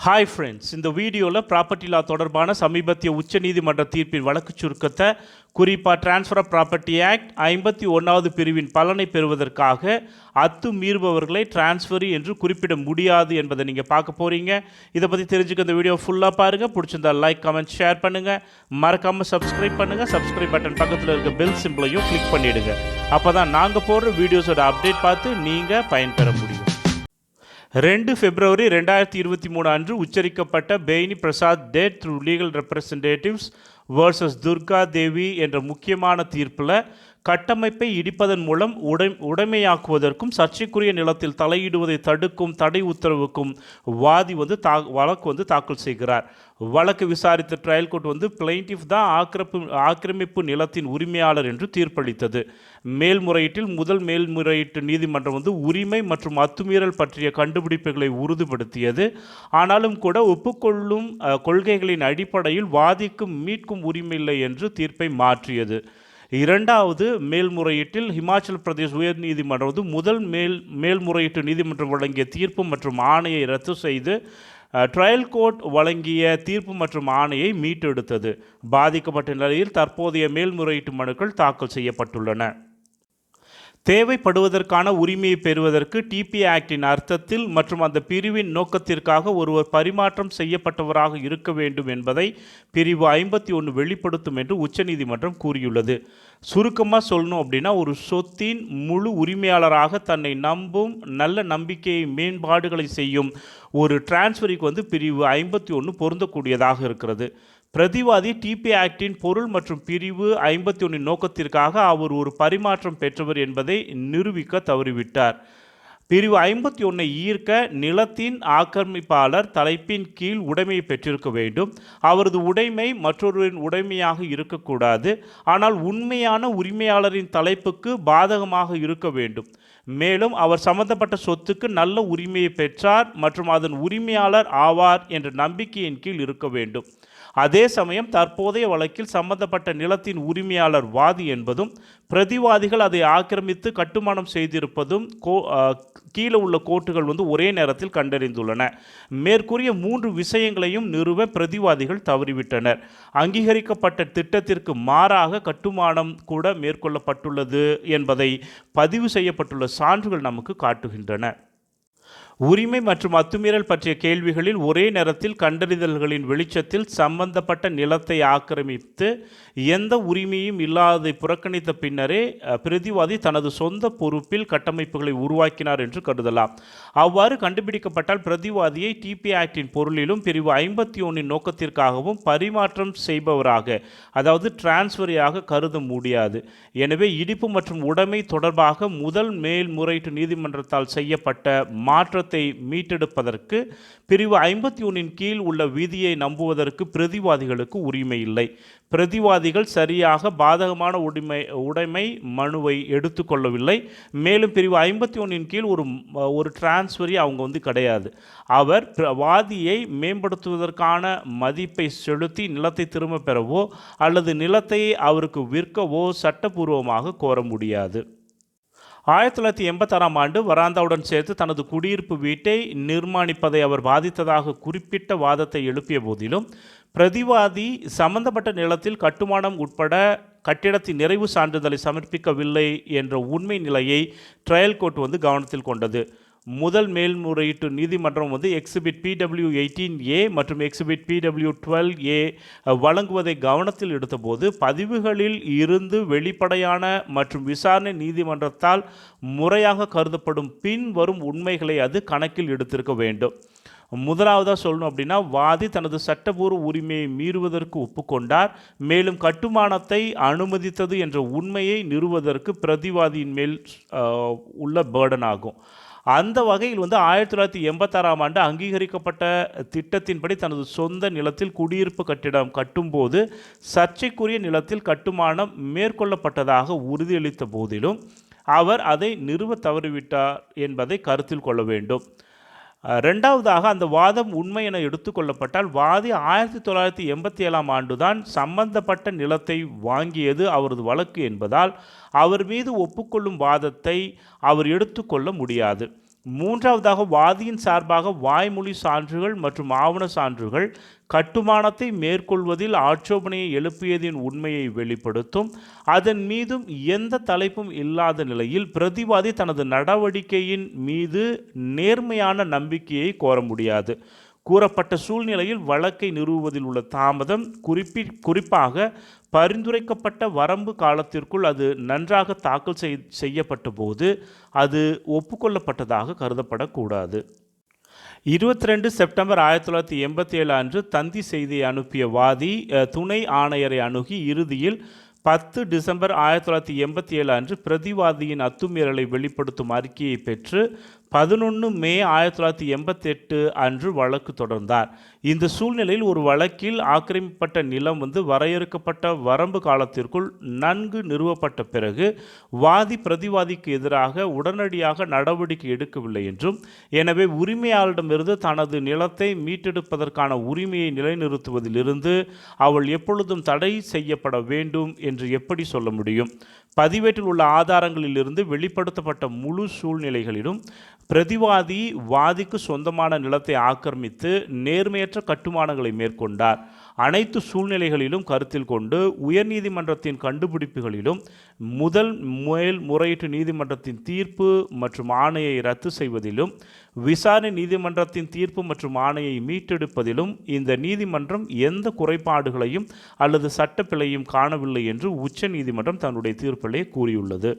Hi friends, இந்த வீடியோவில் property லா தொடர்பான சமீபத்திய உச்சநீதிமன்ற தீர்ப்பின் வழக்கு சுருக்கத்தை, குறிப்பாக டிரான்ஸ்ஃபர் ஆஃப் ப்ராப்பர்ட்டி ஆக்ட் 51வது பிரிவின் பலனை பெறுவதற்காக அத்துமீறுபவர்களை டிரான்ஸ்ஃபரி என்று குறிப்பிட முடியாது என்பதை நீங்கள் பார்க்க போகிறீங்க. இதை பற்றி தெரிஞ்சுக்க இந்த வீடியோ ஃபுல்லாக பாருங்கள். பிடிச்சிருந்தால் லைக், கமெண்ட், ஷேர் பண்ணுங்கள். மறக்காமல் சப்ஸ்கிரைப் பண்ணுங்கள். சப்ஸ்கிரைப் பட்டன் பக்கத்தில் இருக்க பெல் சிம்பிளையும் கிளிக் பண்ணிவிடுங்க. அப்போ தான் நாங்கள் போடுற வீடியோஸோட அப்டேட் பார்த்து நீங்கள் பயன்பெற முடியும். 2 February 2023 அன்று உச்சரிக்கப்பட்ட பெய்னி Prasad death through legal representatives versus Durga Devi என்ற முக்கியமான தீர்ப்பில் கட்டமைப்பை இடிப்பதன் மூலம் உடைமையாக்குவதற்கும் சர்ச்சைக்குரிய நிலத்தில் தலையிடுவதை தடுக்கும் தடை உத்தரவுக்கும் வாதி வழக்கு தாக்கல் செய்கிறார். வழக்கு விசாரித்த ட்ரையல் கோர்ட் பிளைண்டிஃப் தான் ஆக்கிரமிப்பு நிலத்தின் உரிமையாளர் என்று தீர்ப்பளித்தது. மேல்முறையீட்டில் முதல் மேல்முறையீட்டு நீதிமன்றம் உரிமை மற்றும் அத்துமீறல் பற்றிய கண்டுபிடிப்புகளை உறுதிப்படுத்தியது. ஆனாலும் கூட ஒப்புக்கொள்ளும் கொள்கைகளின் அடிப்படையில் வாதிக்கு மீட்கும் உரிமை இல்லை என்று தீர்ப்பை மாற்றியது. இரண்டாவது மேல்முறையீட்டில் ஹிமாச்சல் பிரதேஷ் உயர் நீதிமன்றம் முதல் மேல்முறையீட்டு நீதிமன்றம் வழங்கிய தீர்ப்பு மற்றும் ஆணையை ரத்து செய்து ட்ரையல் கோர்ட் வழங்கிய தீர்ப்பு மற்றும் ஆணையை மீட்டெடுத்தது. பாதிக்கப்பட்ட நிலையில் தற்போதைய மேல்முறையீட்டு மனுக்கள் தாக்கல் செய்யப்பட்டுள்ளன. தேவைப்படுவதற்கான உரிமையை பெறுவதற்கு டிபி ஆக்டின் அர்த்தத்தில் மற்றும் அந்த பிரிவின் நோக்கத்திற்காக ஒருவர் பரிமாற்றம் செய்யப்பட்டவராக இருக்க வேண்டும் என்பதை பிரிவு 51 வெளிப்படுத்தும் என்று உச்சநீதிமன்றம் கூறியுள்ளது. சுருக்கமாக சொல்லணும் அப்படின்னா, ஒரு சொத்தின் முழு உரிமையாளராக தன்னை நம்பும் நல்ல நம்பிக்கையை மேம்பாடுகளை செய்யும் ஒரு டிரான்ஸ்ஃபரிக்கு பிரிவு 51 பொருந்தக்கூடியதாக இருக்கிறது. பிரதிவாதி டிபி ஆக்டின் பொருள் மற்றும் பிரிவு 51 நோக்கத்திற்காக அவர் ஒரு பரிமாற்றம் பெற்றவர் என்பதை நிரூபிக்க தவறிவிட்டார். பிரிவு 51 ஈர்க்க நிலத்தின் ஆக்கிரமிப்பாளர் தலைப்பின் கீழ் உடைமையை பெற்றிருக்க வேண்டும். அவரது உடைமை மற்றொருவரின் உடைமையாக இருக்கக்கூடாது. ஆனால் உண்மையான உரிமையாளரின் தலைப்புக்கு பாதகமாக இருக்க வேண்டும். மேலும் அவர் சம்பந்தப்பட்ட சொத்துக்கு நல்ல உரிமையை பெற்றார் மற்றும் அதன் உரிமையாளர் ஆவார் என்ற நம்பிக்கையின் கீழ் இருக்க வேண்டும். அதே சமயம் தற்போதைய வழக்கில் சம்பந்தப்பட்ட நிலத்தின் உரிமையாளர் வாதி என்பதும் பிரதிவாதிகள் அதை ஆக்கிரமித்து கட்டுமானம் செய்திருப்பதும் கீழே உள்ள கோர்ட்டுகள் ஒரே நேரத்தில் கண்டறிந்துள்ளன. மேற்கூறிய 3 விஷயங்களையும் நிறுவ பிரதிவாதிகள் தவறிவிட்டனர். அங்கீகரிக்கப்பட்ட திட்டத்திற்கு மாறாக கட்டுமானம் கூட மேற்கொள்ளப்பட்டுள்ளது என்பதை பதிவு செய்யப்பட்டுள்ள சான்றுகள் நமக்கு காட்டுகின்றன. உரிமை மற்றும் அத்துமீறல் பற்றிய கேள்விகளில் ஒரே நேரத்தில் கண்டறிதல்களின் வெளிச்சத்தில் சம்பந்தப்பட்ட நிலத்தை ஆக்கிரமித்து எந்த உரிமையும் இல்லாததை புறக்கணித்த பின்னரே பிரதிவாதி தனது சொந்த பொறுப்பில் கட்டமைப்புகளை உருவாக்கினார் என்று கருதலாம். அவ்வாறு கண்டுபிடிக்கப்பட்டால் பிரதிவாதியை டிபி ஆக்டின் பொருளிலும் பிரிவு 51 நோக்கத்திற்காகவும் பரிமாற்றம் செய்பவராக, அதாவது டிரான்ஸ்ஃபரியாக கருத முடியாது. எனவே இடிப்பு மற்றும் உடைமை தொடர்பாக முதல் மேல்முறையீட்டு நீதிமன்றத்தால் செய்யப்பட்ட மாற்றத்தை மீட்டெடுப்பதற்கு பிரிவு 51 கீழ் உள்ள விதியை நம்புவதற்கு பிரதிவாதிகளுக்கு உரிமை இல்லை. பிரதிவாதிகள் சரியாக பாதகமான உடைமை மனுவை எடுத்துக்கொள்ளவில்லை. மேலும் பிரிவு 51 கீழ் ஒரு டிரான்ஸ்ஃபரி அவங்க கிடையாது. அவர் வாதியை மேம்படுத்துவதற்கான மதிப்பை செலுத்தி நிலத்தை திரும்ப பெறவோ அல்லது நிலத்தை அவருக்கு விற்கவோ சட்டபூர்வமாக கோர முடியாது. 1986 ஆண்டு வராந்தாவுடன் சேர்த்து தனது குடியிருப்பு வீட்டை நிர்மாணிப்பதை அவர் வாதித்ததாக குறிப்பிட்ட வாதத்தை எழுப்பிய போதிலும் பிரதிவாதி சம்பந்தப்பட்ட நிலத்தில் கட்டுமானம் உட்பட கட்டிடத்தின் நிறைவு சான்றிதழை சமர்ப்பிக்கவில்லை என்ற உண்மை நிலையை ட்ரையல் கோர்ட் கவனத்தில் கொண்டது. முதல் மேல்முறையீட்டு நீதிமன்றம் எக்ஸிபிட் PW18A மற்றும் எக்ஸிபிட் PW12A வழங்குவதை கவனத்தில் எடுத்தபோது பதிவுகளில் இருந்து வெளிப்படையான மற்றும் விசாரணை நீதிமன்றத்தால் முறையாக கருதப்படும் பின்வரும் உண்மைகளை அது கணக்கில் எடுத்திருக்க வேண்டும். முதலாவதாக சொல்லணும் அப்படின்னா, வாதி தனது சட்டபூர்வ உரிமையை மீறுவதற்கு ஒப்புக்கொண்டார். மேலும் கட்டுமானத்தை அனுமதித்தது என்ற உண்மையை நிறுவுவதற்கு பிரதிவாதியின் மேல் உள்ள பேர்டன் ஆகும். அந்த வகையில் 1986 ஆண்டு அங்கீகரிக்கப்பட்ட திட்டத்தின்படி தனது சொந்த நிலத்தில் குடியிருப்பு கட்டிடம் கட்டும்போது சர்ச்சைக்குரிய நிலத்தில் கட்டுமானம் மேற்கொள்ளப்பட்டதாக உறுதியளித்த போதிலும் அவர் அதை நிறுவ தவறிவிட்டார் என்பதை கருத்தில் கொள்ள வேண்டும். ரெண்டாவதாக, அந்த வாதம் உண்மை என எடுத்துக்கொள்ளப்பட்டால் வாதி 1987 ஆண்டு தான் சம்பந்தப்பட்ட நிலத்தை வாங்கியது அவரது வழக்கு என்பதால் அவர் மீது ஒப்புக்கொள்ளும் வாதத்தை அவர் எடுத்துக்கொள்ள முடியாது. மூன்றாவதாக, வாதியின் சார்பாக வாய்மொழி சான்றுகள் மற்றும் ஆவண சான்றுகள் கட்டுமானத்தை மேற்கொள்வதில் ஆட்சேபனையை எழுப்பியதின் உண்மையை வெளிப்படுத்தும். அதன் மீதும் எந்த தலைப்பும் இல்லாத நிலையில் பிரதிவாதி தனது நடவடிக்கையின் மீது நேர்மையான நம்பிக்கையை கோர முடியாது. கூறப்பட்ட சூழ்நிலையில் வழக்கை நிறுவுவதில் உள்ள தாமதம், குறிப்பாக பரிந்துரைக்கப்பட்ட வரம்பு காலத்திற்குள் அது நன்றாக தாக்கல் செய்யப்பட்ட போது அது ஒப்புக்கொள்ளப்பட்டதாக கருதப்படக்கூடாது. 22 செப்டம்பர் 1987 அன்று தந்தி செய்தியை அனுப்பிய வாதி துணை ஆணையரை அணுகி இறுதியில் 10 டிசம்பர் 1987 அன்று பிரதிவாதியின் அத்துமீறலை வெளிப்படுத்தும் அறிக்கையை பெற்று 11 மே 1988 அன்று வழக்கு தொடர்ந்தார். இந்த சூழ்நிலையில் ஒரு வழக்கில் ஆக்கிரமிக்கப்பட்ட நிலம் வரையறுக்கப்பட்ட வரம்பு காலத்திற்குள் நன்கு நிறுவப்பட்ட பிறகு வாதி பிரதிவாதிக்கு எதிராக உடனடியாக நடவடிக்கை எடுக்கவில்லை என்றும், எனவே உரிமையாளரிடமிருந்து தனது நிலத்தை மீட்டெடுப்பதற்கான உரிமையை நிலைநிறுத்துவதிலிருந்து அவள் எப்பொழுதும் தடை செய்யப்பட வேண்டும் என்று எப்படி சொல்ல முடியும்? பதிவேட்டில் உள்ள ஆதாரங்களிலிருந்து வெளிப்படுத்தப்பட்ட முழு சூழ்நிலைகளிலும் பிரதிவாதி வாதிக்கு சொந்தமான நிலத்தை ஆக்கிரமித்து நேர்மையற்ற கட்டுமானங்களை மேற்கொண்டார். அனைத்து சூழ்நிலைகளிலும் கருத்தில் கொண்டு உயர்நீதிமன்றத்தின் கண்டுபிடிப்புகளிலும் முதல் மேல்முறையீட்டு நீதிமன்றத்தின் தீர்ப்பு மற்றும் ஆணையை ரத்து செய்வதிலும் விசாரணை நீதிமன்றத்தின் தீர்ப்பு மற்றும் ஆணையை மீட்டெடுப்பதிலும் இந்த நீதிமன்றம் எந்த குறைபாடுகளையும் அல்லது சட்டப்பிழையும் காணவில்லை என்று உச்ச நீதிமன்றம் தன்னுடைய தீர்ப்பிலே கூறியுள்ளது.